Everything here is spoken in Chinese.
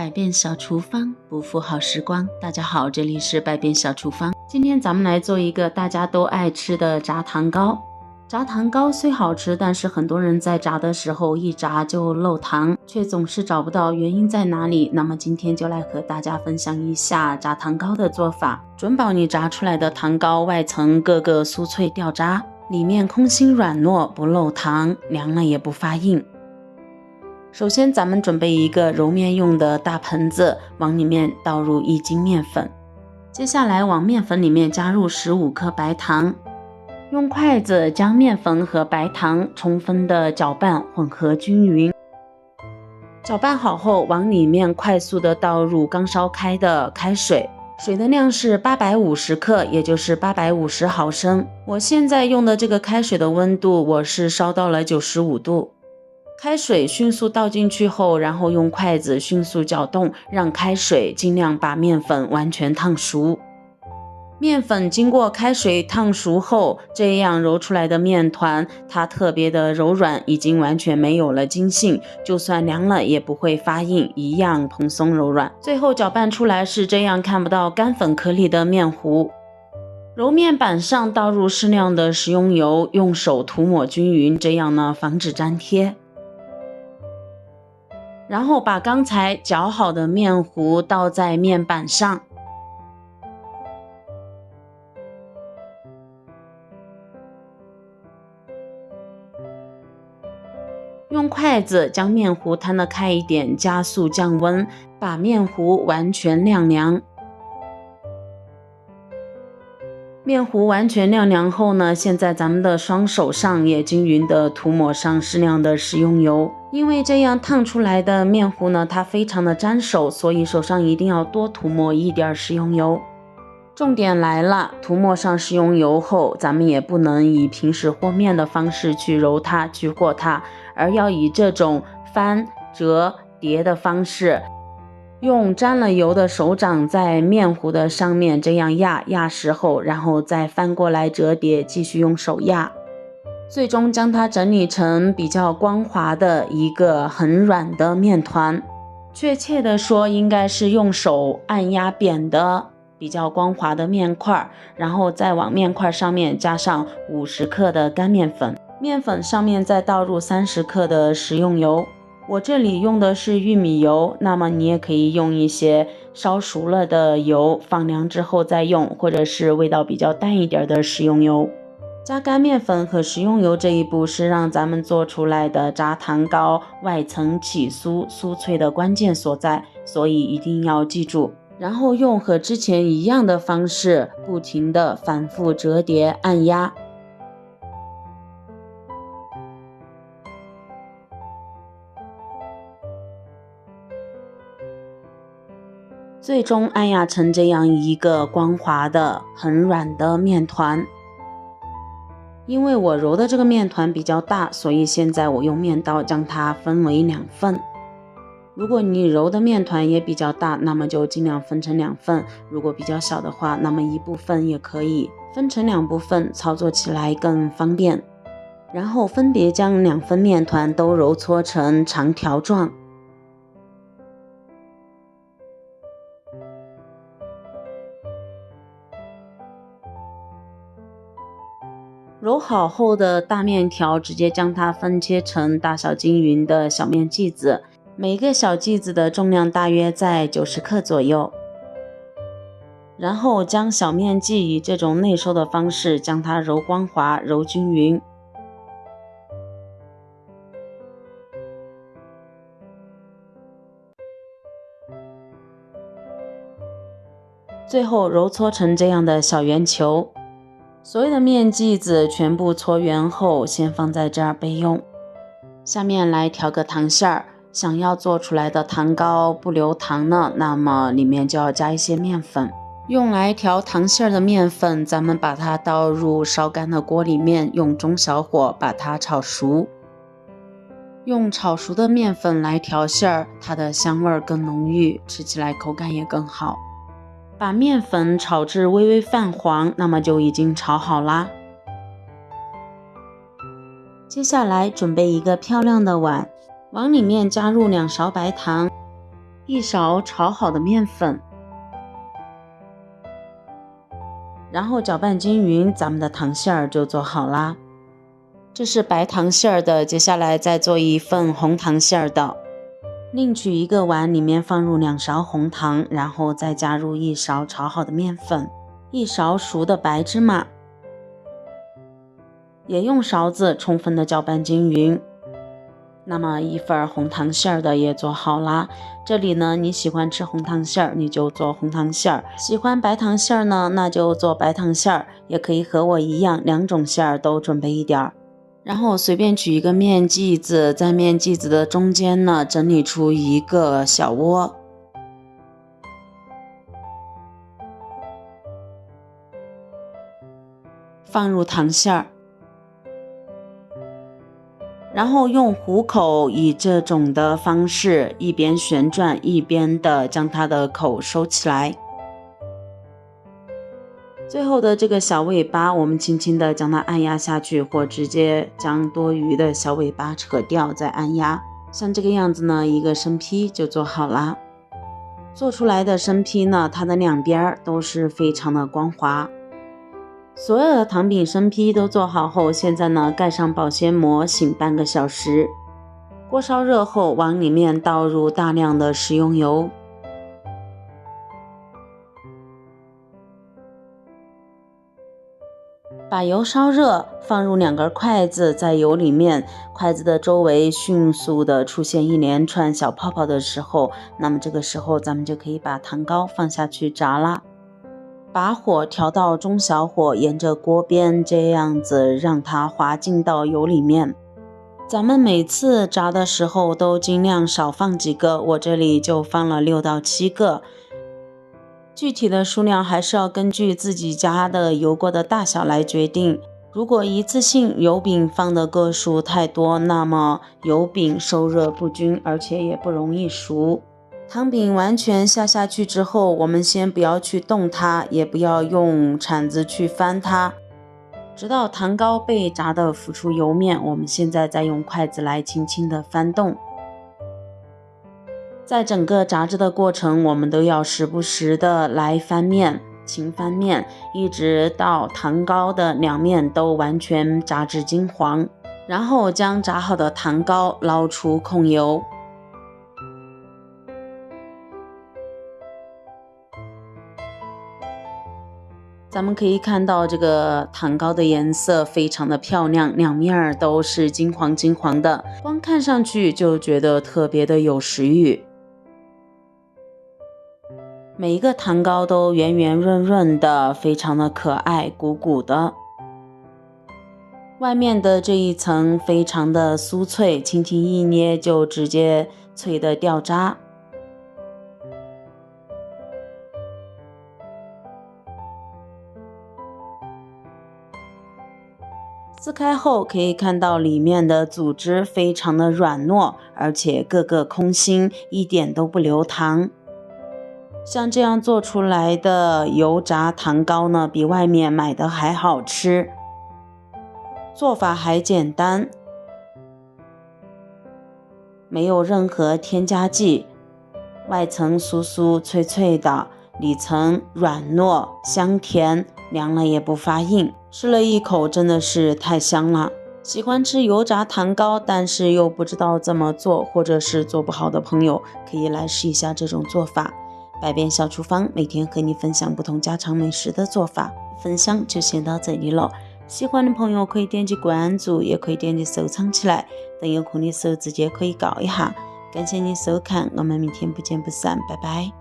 百变小厨房，不负好时光。大家好，这里是百变小厨房。今天咱们来做一个大家都爱吃的炸糖糕。炸糖糕虽好吃，但是很多人在炸的时候一炸就漏糖，却总是找不到原因在哪里。那么今天就来和大家分享一下炸糖糕的做法，准保你炸出来的糖糕外层个个酥脆掉渣，里面空心软糯，不漏糖，凉了也不发硬。首先咱们准备一个揉面用的大盆子，往里面倒入1斤面粉，接下来往面粉里面加入15克白糖，用筷子将面粉和白糖充分的搅拌混合均匀。搅拌好后，往里面快速的倒入刚烧开的开水，水的量是850克，也就是850毫升。我现在用的这个开水的温度，我是烧到了95度。开水迅速倒进去后，然后用筷子迅速搅动，让开水尽量把面粉完全烫熟。面粉经过开水烫熟后，这样揉出来的面团，它特别的柔软，已经完全没有了筋性，就算凉了也不会发硬，一样蓬松柔软。最后搅拌出来是这样看不到干粉颗粒的面糊。揉面板上倒入适量的食用油，用手涂抹均匀，这样呢防止粘贴。然后把刚才搅好的面糊倒在面板上，用筷子将面糊摊得开一点，加速降温，把面糊完全晾凉。面糊完全晾凉后呢，现在咱们的双手上也均匀的涂抹上适量的食用油，因为这样烫出来的面糊呢，它非常的粘手，所以手上一定要多涂抹一点食用油。重点来了，涂抹上食用油后，咱们也不能以平时和面的方式去揉它、去和它，而要以这种翻、折、叠的方式，用沾了油的手掌在面糊的上面这样压实后，然后再翻过来折叠，继续用手压，最终将它整理成比较光滑的一个很软的面团。确切的说，应该是用手按压扁的比较光滑的面块，然后再往面块上面加上50克的干面粉，面粉上面再倒入30克的食用油。我这里用的是玉米油，那么你也可以用一些烧熟了的油，放凉之后再用，或者是味道比较淡一点的食用油。加干面粉和食用油这一步是让咱们做出来的炸糖糕外层起酥酥脆的关键所在，所以一定要记住。然后用和之前一样的方式，不停的反复折叠按压。最终按压成这样一个光滑的很软的面团。因为我揉的这个面团比较大，所以现在我用面刀将它分为2份。如果你揉的面团也比较大，那么就尽量分成2份，如果比较小的话，那么1部分也可以分成2部分，操作起来更方便。然后分别将2份面团都揉搓成长条状。揉好后的大面条直接将它分切成大小均匀的小面剂子，每个小剂子的重量大约在90克左右。然后将小面剂以这种内收的方式将它揉光滑、揉均匀。最后揉搓成这样的小圆球。所有的面剂子全部搓圆后，先放在这儿备用。下面来调个糖馅儿，想要做出来的糖糕不留糖呢，那么里面就要加一些面粉。用来调糖馅儿的面粉，咱们把它倒入烧干的锅里面，用中小火把它炒熟。用炒熟的面粉来调馅儿，它的香味更浓郁，吃起来口感也更好。把面粉炒至微微泛黄，那么就已经炒好啦。接下来准备一个漂亮的碗，往里面加入2勺白糖， 1勺炒好的面粉，然后搅拌均匀，咱们的糖馅儿就做好啦。这是白糖馅儿的，接下来再做一份红糖馅儿的。另取一个碗，里面放入2勺红糖，然后再加入1勺炒好的面粉，1勺熟的白芝麻，也用勺子充分的搅拌均匀。那么一份红糖馅儿的也做好啦。这里呢，你喜欢吃红糖馅儿，你就做红糖馅儿；喜欢白糖馅儿呢，那就做白糖馅儿。也可以和我一样，2种馅儿都准备一点儿。然后随便取一个面剂子，在面剂子的中间呢，整理出一个小窝，放入糖馅儿，然后用虎口以这种的方式一边旋转一边的将它的口收起来。最后的这个小尾巴，我们轻轻的将它按压下去，或直接将多余的小尾巴扯掉再按压。像这个样子呢，一个生坯就做好啦。做出来的生坯呢，它的两边都是非常的光滑。所有的糖饼生坯都做好后，现在呢盖上保鲜膜，醒半个小时。锅烧热后，往里面倒入大量的食用油。把油烧热，放入2根筷子，在油里面，筷子的周围迅速的出现一连串小泡泡的时候，那么这个时候咱们就可以把糖糕放下去炸啦。把火调到中小火，沿着锅边这样子让它滑进到油里面。咱们每次炸的时候都尽量少放几个，我这里就放了6到7个。具体的数量还是要根据自己家的油锅的大小来决定。如果一次性油饼放的个数太多，那么油饼受热不均，而且也不容易熟。糖饼完全下去之后，我们先不要去动它，也不要用铲子去翻它，直到糖糕被炸得浮出油面，我们现在再用筷子来轻轻的翻动。在整个炸制的过程，我们都要时不时的来翻面，勤翻面，一直到糖糕的两面都完全炸至金黄，然后将炸好的糖糕捞出控油。咱们可以看到这个糖糕的颜色非常的漂亮，两面都是金黄金黄的，光看上去就觉得特别的有食欲。每一个糖糕都圆圆润润的，非常的可爱，鼓鼓的。外面的这一层非常的酥脆，轻轻一捏就直接脆的掉渣。撕开后可以看到里面的组织非常的软糯，而且个个空心，一点都不留糖。像这样做出来的油炸糖糕呢，比外面买的还好吃，做法还简单，没有任何添加剂，外层酥酥脆脆的，里层软糯香甜，凉了也不发硬，吃了一口真的是太香了。喜欢吃油炸糖糕，但是又不知道怎么做，或者是做不好的朋友，可以来试一下这种做法。百变小厨房每天和你分享不同家常美食的做法，分享就先到这里了。喜欢的朋友可以点击关注，也可以点击收藏起来，等有空的时候直接可以搞一下。感谢你收看，我们明天不见不散，拜拜。